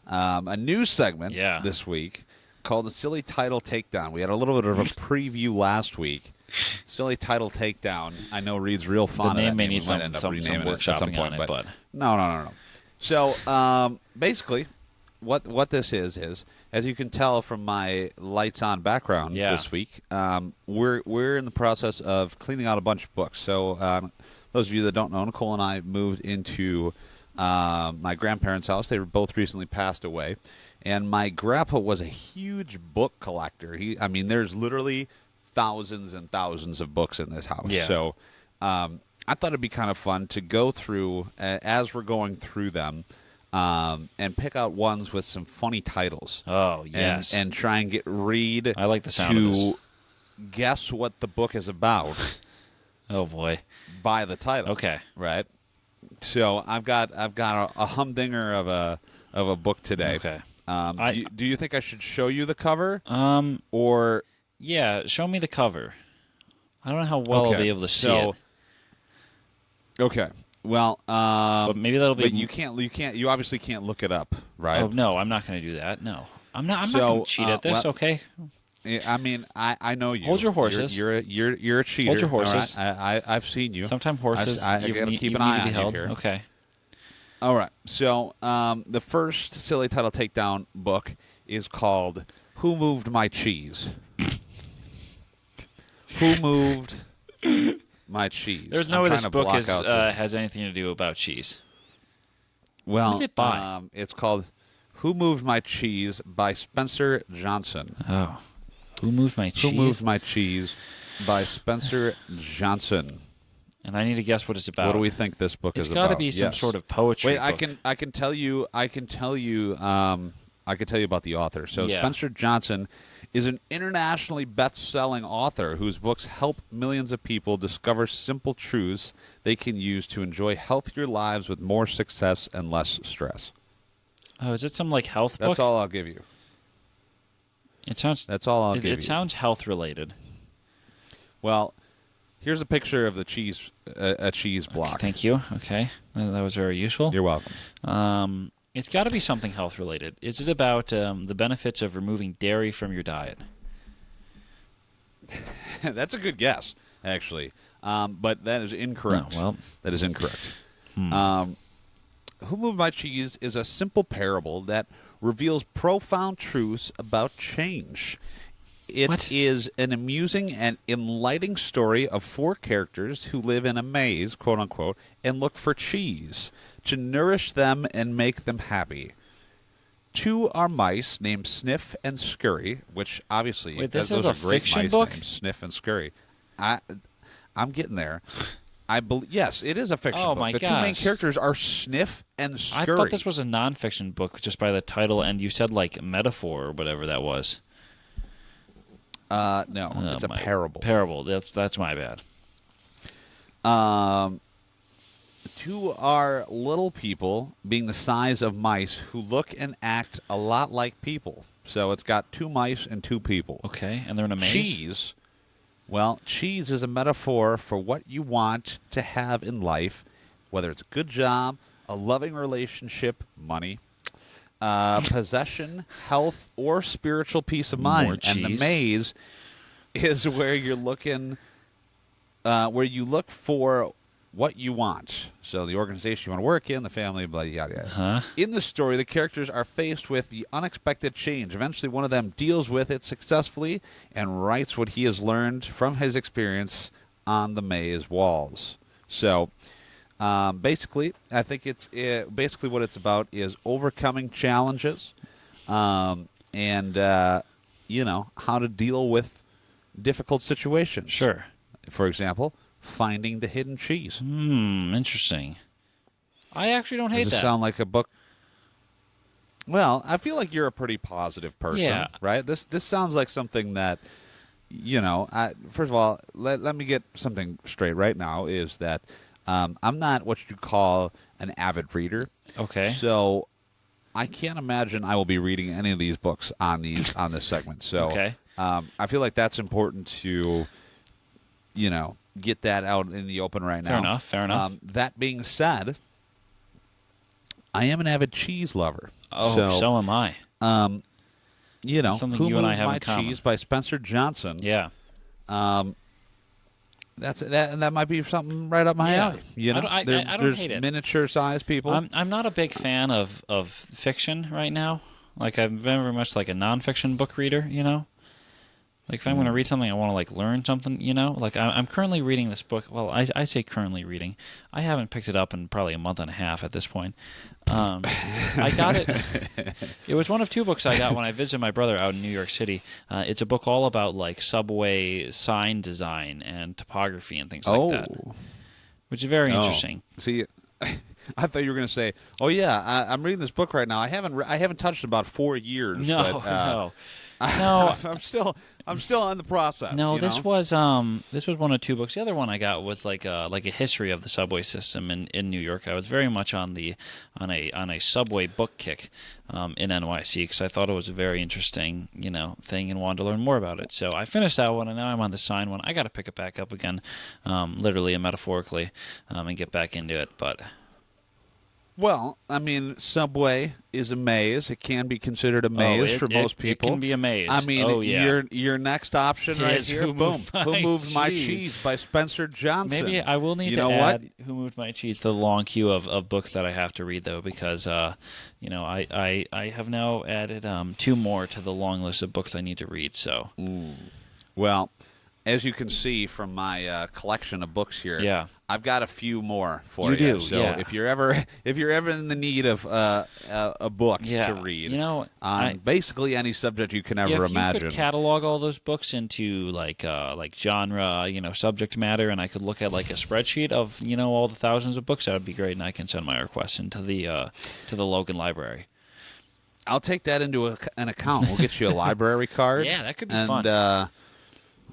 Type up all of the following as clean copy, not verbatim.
a new segment Yeah. this week called the Silly Title Takedown. We had a little bit of a preview last week. Silly Title Takedown. I know Reed's real fond The of name that may name. need We might some end up some renaming it at some workshopping point, on it, but no. So basically, what this is as you can tell from my lights on background this week, we're in the process of cleaning out a bunch of books. So those of you that don't know, Nicole and I moved into my grandparents' house. They were both recently passed away, and my grandpa was a huge book collector. There's literally thousands and thousands of books in this house. Yeah. So I thought it'd be kind of fun to go through as we're going through them. And pick out ones with some funny titles. Oh, yes. And try and get Reed I like the sound of this. to guess what the book is about Oh boy. by the title. Okay. Right? So I've got a humdinger of a book today. Okay. Do you think I should show you the cover? Or Yeah, show me the cover. I don't know how well I'll be able to see it. Okay. Well, But maybe that'll be. But you obviously can't look it up, right? Oh no, I'm not going to do that. No, I'm not going to cheat at this. Okay. I know you. Hold your horses. You're a cheater. Hold your horses. All right? I've seen you. Sometimes horses. I got to keep an eye on you here. Okay. All right. So the first Silly Title Takedown book is called "Who Moved My Cheese?" Who moved my cheese? There's no way this book has anything to do about cheese. Well, who's it by? It's called "Who Moved My Cheese" by Spencer Johnson. Oh, Who Moved My Cheese? Who Moved My Cheese by Spencer Johnson. And I need to guess what it's about. What do we think this book is about? It's got to be some sort of poetry. Wait, book. I can tell you about the author. So Spencer Johnson is an internationally best-selling author whose books help millions of people discover simple truths they can use to enjoy healthier lives with more success and less stress. Oh, is it some health book? That's all I'll give you. It sounds. That's all I'll give you. It sounds health related. Well, here's a picture of the cheese, a cheese block. Okay, thank you. Okay, that was very useful. You're welcome. It's got to be something health related. Is it about the benefits of removing dairy from your diet? That's a good guess, actually, but that is incorrect. Oh, well, that is incorrect. Who Moved My Cheese is a simple parable that reveals profound truths about change. It is an amusing and enlightening story of four characters who live in a maze, quote unquote, and look for cheese to nourish them and make them happy. Two are mice named Sniff and Scurry, which obviously this those is a are great fiction mice book? named Sniff and Scurry. I'm getting there. Yes, it is a fiction book. My the gosh. two main characters are Sniff and Scurry. I thought this was a nonfiction book just by the title, and you said metaphor or whatever that was. No, it's a parable. Parable. That's my bad. Two are little people, being the size of mice, who look and act a lot like people. So it's got two mice and two people. Okay, and they're in a maze? Cheese. Well, cheese is a metaphor for what you want to have in life, whether it's a good job, a loving relationship, money, possession, health, or spiritual peace of mind. More cheese. And the maze is where you're looking, where you look for what you want. So the organization you want to work in, the family, blah, yada, yada. Huh? In the story, the characters are faced with the unexpected change. Eventually, one of them deals with it successfully and writes what he has learned from his experience on the maze walls. So basically, I think basically what it's about is overcoming challenges and, how to deal with difficult situations. Sure. For example, finding the hidden cheese. Interesting. I actually don't hate Does it that. sound like a book? Well, I feel like you're a pretty positive person, right? This sounds like something that, first of all, let me get something straight right now, is that I'm not what you call an avid reader. Okay. So I can't imagine I will be reading any of these books on this segment. So okay. I feel like that's important to, get that out in the open right now. Fair enough. That being said, I am an avid cheese lover. Oh, so am I. You know, something Who you and I Moved have My in common. Cheese by Spencer Johnson. Yeah. That might be something right up my alley. You know, I don't there's hate it. miniature-sized people. I'm not a big fan of fiction right now. Like, I'm very much like a nonfiction book reader, you know? Like, if I'm going to read something, I want to, like, learn something, you know? Like, I'm currently reading this book. Well, I say currently reading. I haven't picked it up in probably a month and a half at this point. I got it. It was one of 2 books I got when I visited my brother out in New York City. It's a book all about, like, subway sign design and topography and things like that, which is very interesting. See, I thought you were going to say, "Oh yeah, I'm reading this book right now. I haven't touched it about 4 years." No, but, no. I'm still in the process. No, this know? was one of 2 books. The other one I got was like a history of the subway system in New York. I was very much on a subway book kick in NYC because I thought it was a very interesting thing and wanted to learn more about it. So I finished that one and now I'm on the sign one. I got to pick it back up again, literally and metaphorically, and get back into it. But well, I mean, Subway is a maze. It can be considered a maze for most people. It can be a maze. I mean, your next option right here, Who boom. Moved Who Moved My Cheese by Spencer Johnson. Maybe I will need to add Who Moved My Cheese to the long queue of books that I have to read, though, because, I have now added 2 more to the long list of books I need to read, so. Well, as you can see from my collection of books here, I've got a few more for you. You do, so if you're ever in the need of a book to read, on basically any subject you can ever imagine, if you could catalog all those books into like genre, subject matter, and I could look at like a spreadsheet of all the thousands of books, that would be great, and I can send my request into the Logan Library. I'll take that into an account. We'll get you a library card. Yeah, that could be fun.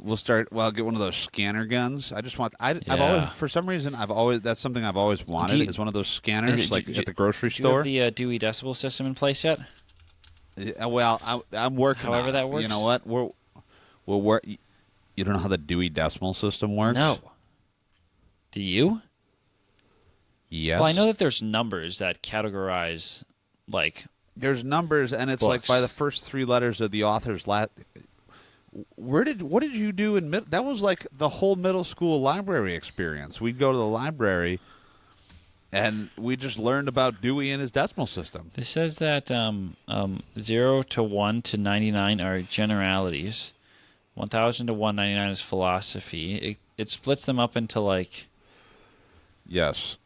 We'll start. Well, I'll get one of those scanner guns. I just want. I've always, for some reason, that's something I've always wanted. Is one of those scanners, like at the grocery store. Do you have the Dewey Decimal System in place yet? Well, I'm working. However that works. You know what? We'll work. You don't know how the Dewey Decimal System works? No. Do you? Yes. Well, I know that there's numbers that categorize, like. There's numbers, and it's books. like by the first 3 letters of the author's last. What did you do in that was like the whole middle school library experience. We'd go to the library and we just learned about Dewey and his decimal system. This says that 0 to 1 to 99 are generalities. 1000 to 199 is philosophy. It splits them up into like yes.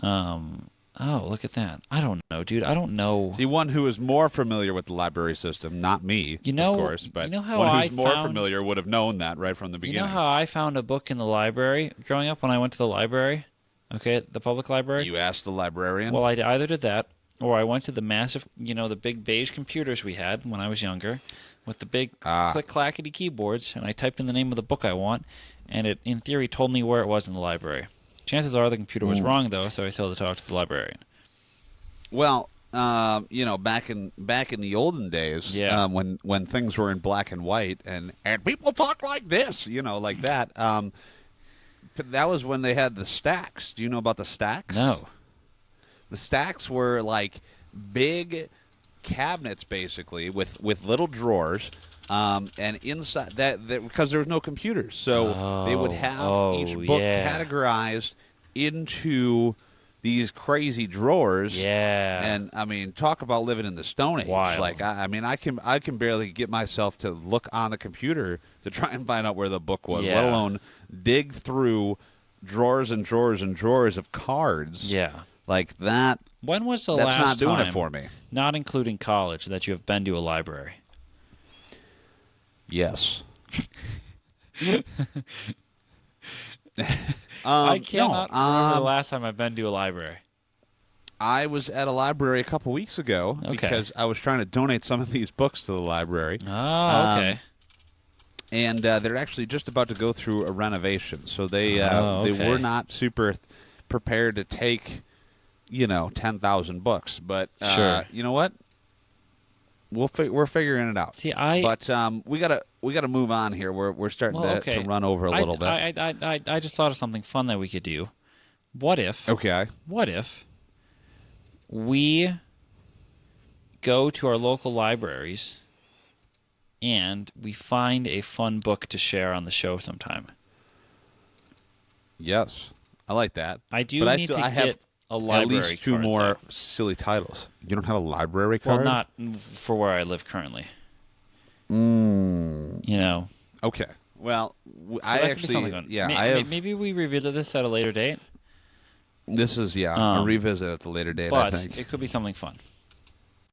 Oh, look at that. I don't know, dude. I don't know. The one who is more familiar with the library system, not me, of course, but how one who's more familiar would have known that right from the beginning. You know how I found a book in the library growing up when I went to the library? Okay, the public library? You asked the librarian? Well, I either did that or I went to the massive, the big beige computers we had when I was younger with the big click-clackety keyboards, and I typed in the name of the book I want, and it, in theory, told me where it was in the library. Chances are the computer was wrong, though, so I still had to talk to the librarian. Well, back in the olden days, when things were in black and white, and people talk like this, like that. That was when they had the stacks. Do you know about the stacks? No. The stacks were like big cabinets, basically, with little drawers. And inside that because there was no computers, so they would have each book categorized into these crazy drawers. Yeah. And I mean, talk about living in the Stone Age. Wild. Like I can barely get myself to look on the computer to try and find out where the book was, let alone dig through drawers and drawers and drawers of cards. Yeah. Like that. When was the last time? That's not doing it for me. Not including college, that you have been to a library? Yes. I cannot remember the last time I've been to a library. I was at a library a couple weeks ago because I was trying to donate some of these books to the library. Oh, okay. And they're actually just about to go through a renovation, so they were not super prepared to take 10,000 books. But you know what? We're figuring it out. See, but we gotta move on here. We're starting to run over a little bit. I just thought of something fun that we could do. What if? Okay. What if we go to our local libraries and we find a fun book to share on the show sometime. Yes, I like that. I do need to get a library at least 2 card, more though. silly titles. You don't have a library card? Well, not for where I live currently. You know. Okay. Well, So I actually, I have. Maybe we revisit this at a later date. This is a revisit at the later date. But I think it could be something fun.